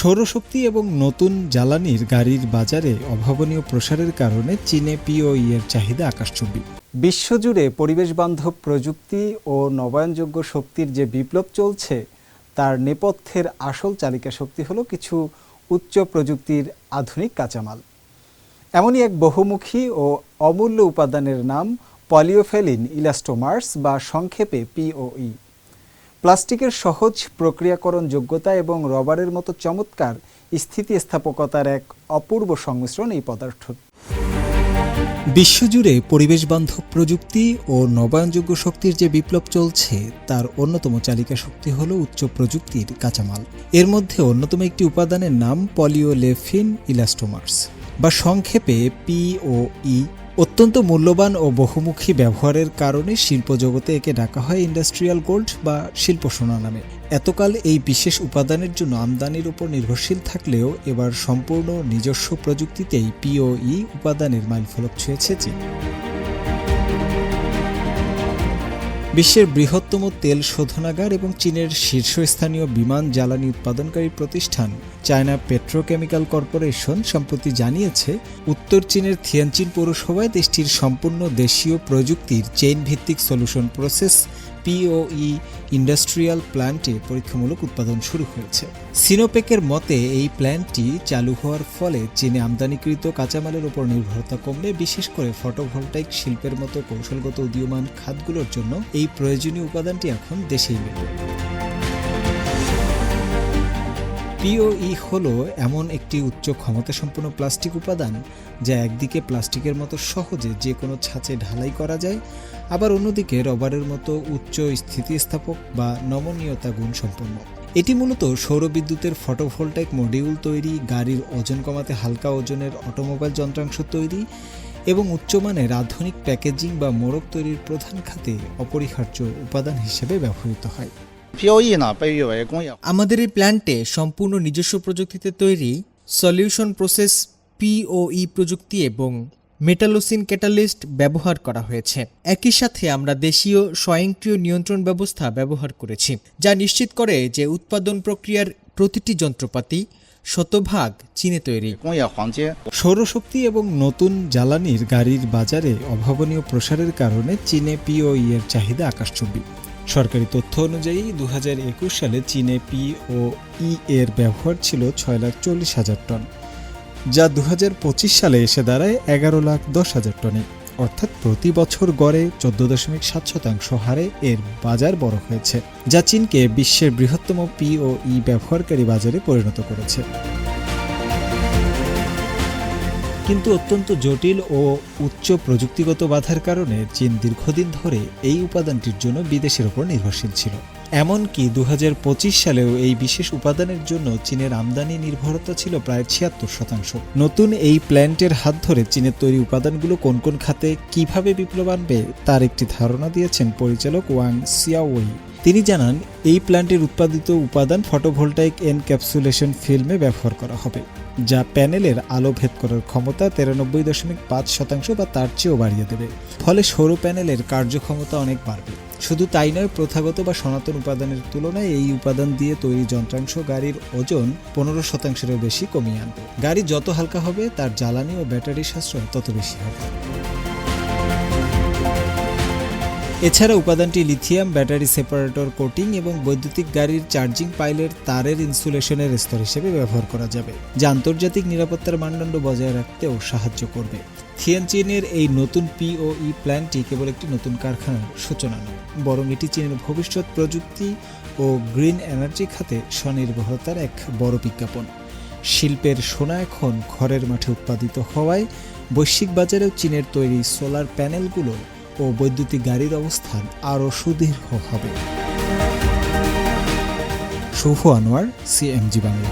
সৌরশক্তি এবং নতুন জ্বালানির গাড়ির বাজারে অভাবনীয় প্রসারের কারণে চীনে পিওই এর চাহিদা আকাশচুম্বী। বিশ্বজুড়ে পরিবেশবান্ধব প্রযুক্তি ও নবায়নযোগ্য শক্তির যে বিপ্লব চলছে তার নেপথ্যের আসল চালিকা শক্তি হলো কিছু উচ্চ প্রযুক্তির আধুনিক কাঁচামাল। এমনই এক বহুমুখী ও অমূল্য উপাদানের নাম পলিওফেলিন ইলাস্টোমার্স বা সংক্ষেপে পিওই। প্লাস্টিকের সহজ প্রক্রিয়াকরণ যোগ্যতা এবং রবারের মতো চমৎকার স্থিতিস্থাপকতার এক অপূর্ব সংমিশ্রণ এই পদার্থ। বিশ্বজুড়ে পরিবেশবান্ধব প্রযুক্তি ও নবায়নযোগ্য শক্তির যে বিপ্লব চলছে তার অন্যতম চালিকা শক্তি হল উচ্চ প্রযুক্তির কাঁচামাল। এর মধ্যে অন্যতম একটি উপাদানের নাম পলিওলেফিন ইলাস্টোমার্স বা সংক্ষেপে পিওই। অত্যন্ত মূল্যবান ও বহুমুখী ব্যবহারের কারণে শিল্প জগতে একে ডাকা হয় ইন্ডাস্ট্রিয়াল গোল্ড বা শিল্প সোনা নামে। এতকাল এই বিশেষ উপাদানের জন্য আমদানির উপর নির্ভরশীল থাকলেও এবার সম্পূর্ণ নিজস্ব প্রযুক্তিতেই পিওই উপাদানের মাইলফলক ছুঁয়েছে চীন। বিশ্বের বৃহত্তম তেল শোধনাগার এবং চীনের শীর্ষস্থানীয় বিমান জ্বালানি উৎপাদনকারী প্রতিষ্ঠান চায়না পেট্রোকেমিক্যাল কর্পোরেশন সম্প্রতি জানিয়েছে, উত্তর চীনের থিয়ানচিন পৌরসভায় দেশটির সম্পূর্ণ দেশীয় প্রযুক্তির চেইন ভিত্তিক সলিউশন প্রসেস পিওই ইন্ডাস্ট্রিয়াল প্ল্যান্টে পরীক্ষামূলক উৎপাদন শুরু হয়েছে। সিনোপেকের মতে এই প্ল্যান্টটি চালু হওয়ার ফলে চীনে আমদানিকৃত কাঁচামালের উপর নির্ভরতা কমবে, বিশেষ করে ফটোভোল্টাইক শিল্পের মতো কৌশলগত উদীয়মান খাতগুলোর জন্য এই প্রয়োজনীয় উপাদানটি এখন দেশেই মিলবে। পিওই হলো এমন একটি উচ্চ ক্ষমতাসম্পন্ন প্লাস্টিক উপাদান যা একদিকে প্লাস্টিকের মতো সহজে যে কোনো ছাঁচে ঢালাই করা যায়, আবার অন্যদিকে রবারের মতো উচ্চ স্থিতিস্থাপক বা নমনীয়তা গুণ সম্পন্ন। এটি মূলত সৌরবিদ্যুতের ফটোভোল্টাইক মডিউল তৈরি, গাড়ির ওজন কমাতে হালকা ওজনের অটোমোবাইল যন্ত্রাংশ তৈরি এবং উচ্চমানের আধুনিক প্যাকেজিং বা মোড়ক তৈরির প্রধান খাতে অপরিহার্য উপাদান হিসেবে ব্যবহৃত হয়। আমাদের এই প্ল্যান্টে সম্পূর্ণ নিজস্ব প্রযুক্তিতে তৈরি সলিউশন প্রসেস পিওই প্রযুক্তি এবং মেটালোসিন ক্যাটালিস্ট ব্যবহার করা হয়েছে। একই সাথে আমরা দেশীয় স্বয়ংক্রিয় নিয়ন্ত্রণ ব্যবস্থা ব্যবহার করেছি, যা নিশ্চিত করে যে উৎপাদন প্রক্রিয়ার প্রতিটি যন্ত্রপাতি শতভাগ চীনে তৈরি। সৌরশক্তি এবং নতুন জ্বালানির গাড়ির বাজারে অভাবনীয় প্রসারের কারণে চীনে পিওই এর চাহিদা আকাশচুম্বী। সরকারি তথ্য অনুযায়ী 2021 সালে চীনে পিওই এর ব্যবহার ছিল 6,40,000 টন, যা 2025 সালে এসে দাঁড়ায় 11,10,000 টনে, অর্থাৎ প্রতি বছর গড়ে 14.7% হারে এর বাজার বড় হয়েছে, যা চীনকে বিশ্বের বৃহত্তম পিওই ব্যবহারকারী বাজারে পরিণত করেছে। কিন্তু অত্যন্ত জটিল ও উচ্চ প্রযুক্তিগত বাধার কারণে চীন দীর্ঘদিন ধরে এই উপাদানটির জন্য বিদেশের উপর নির্ভরশীল ছিল। এমনকি 2025 সালেও এই বিশেষ উপাদানের জন্য চীনের আমদানি নির্ভরতা ছিল প্রায় 76%। নতুন এই প্ল্যান্টের হাত ধরে চীনের তৈরি উপাদানগুলো কোন কোন খাতে কিভাবে বিপ্লব আনবে তার একটি ধারণা দিয়েছেন পরিচালক ওয়াং সিয়াওই। তিনি জানান, এই প্ল্যান্টের উৎপাদিত উপাদান ফটোভোল্টাইক এনক্যাপসুলেশন ফিল্মে ব্যবহার করা হবে, যা প্যানেলের আলো ভেদ করার ক্ষমতা 93.5% বা তার চেয়েও বাড়িয়ে দেবে। ফলে সৌর প্যানেলের কার্যক্ষমতা অনেক বাড়বে। শুধু তাই নয়, প্রথাগত বা সনাতন উপাদানের তুলনায় এই উপাদান দিয়ে তৈরি যন্ত্রাংশ গাড়ির ওজন 15%-এরও বেশি কমিয়ে আনবে। গাড়ি যত হালকা হবে তার জ্বালানি ও ব্যাটারি সাশ্রয় তত বেশি হবে। এছাড়া উপাদানটি লিথিয়াম ব্যাটারি সেপারেটর কোটিং এবং বৈদ্যুতিক গাড়ির চার্জিং পাইলের তারের ইনসুলেশনের স্তর হিসেবে ব্যবহার করা যাবে, যা আন্তর্জাতিক নিরাপত্তার মানদণ্ড বজায় রাখতেও সাহায্য করবে। থিয়ানচিনের এই নতুন পিওই প্ল্যান্টটি কেবল একটি নতুন কারখানার সূচনা নয়, বরং এটি চীনের ভবিষ্যৎ প্রযুক্তি ও গ্রিন এনার্জি খাতে স্বনির্ভরতার এক বড় বিজ্ঞাপন। শিল্পের সোনা এখন ঘরের মাঠে উৎপাদিত হওয়ায় বৈশ্বিক বাজারেও চীনের তৈরি সোলার প্যানেলগুলো ও বৈদ্যুতিক গাড়ির অবস্থান আরও সুদৃঢ় হবে। শুভ আনোয়ার, সিএমজি বাংলা।